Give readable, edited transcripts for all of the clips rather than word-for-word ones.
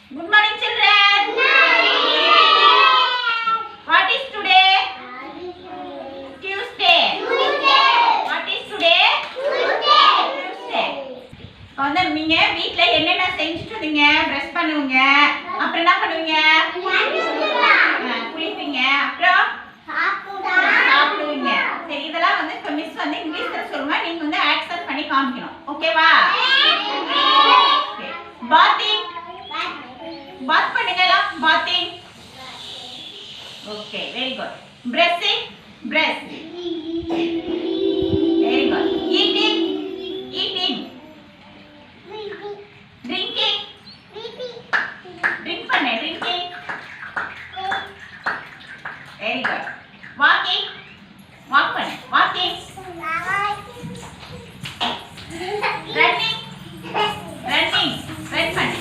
Good morning, children. What is today? Tuesday. What is today? Tuesday. வந்து நீங்க வீட்ல என்னென்ன செஞ்சுட்டு இருந்தீங்க? பிரஷ் பண்ணுவீங்க. அப்புறம் என்ன பண்ணுவீங்க? குளிப்பீங்க. அப்புறம் சாப்பிடுவீங்க. சரி, இதெல்லாம் வந்து இப்ப மிஸ் வந்து இங்கிலீஷ்ல சொல்லுங்க. நீங்க வந்து ஆக்செப்ட் பண்ணி காமிக்கணும். ஓகேவா? பாத்திங். பாத் பண்ணுங்கலாம். Bathing. Okay, very good. Brushing. Brush. Very good. Eating. Eating. Drinking. Drink பண்ணு. Drinking. Very good. Walking. Walk பண்ணு. வாக்கிங். ரன்னிங். ரன்னிங். ரன் பண்ணு.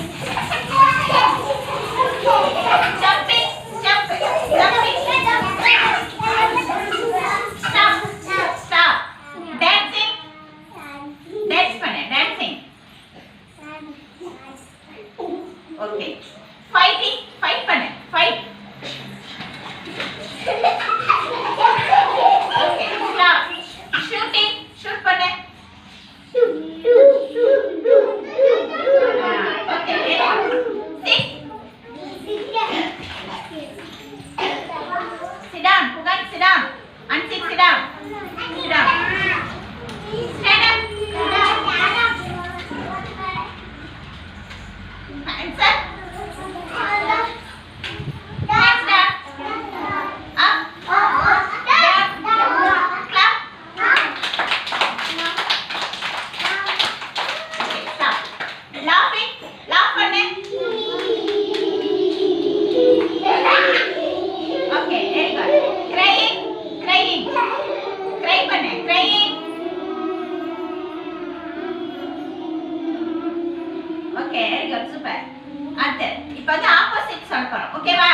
Jumping. Jump. Jumping. Stop. Stop. Dancing. Dance பண்ணு. Dancing. Okay. Fighting. Fight பண்ணு. Fight. Okay. Stop. Shooting. Shoot பண்ணு. Okay. Sit. Sit down. Pugan, sit down. Unsit, sit down. Sit down. Stand up. Hands up. Hands down. Up. Down. Clap. Okay, stop. Laughing. Laugh பண்ணு. Okay, very good. Crying. Crying. Cry பண்ணு. Crying. Okay, very good. Super. அடுத்து இப்போ வந்து opposite சொல்ல போறோம். ஓகேவா?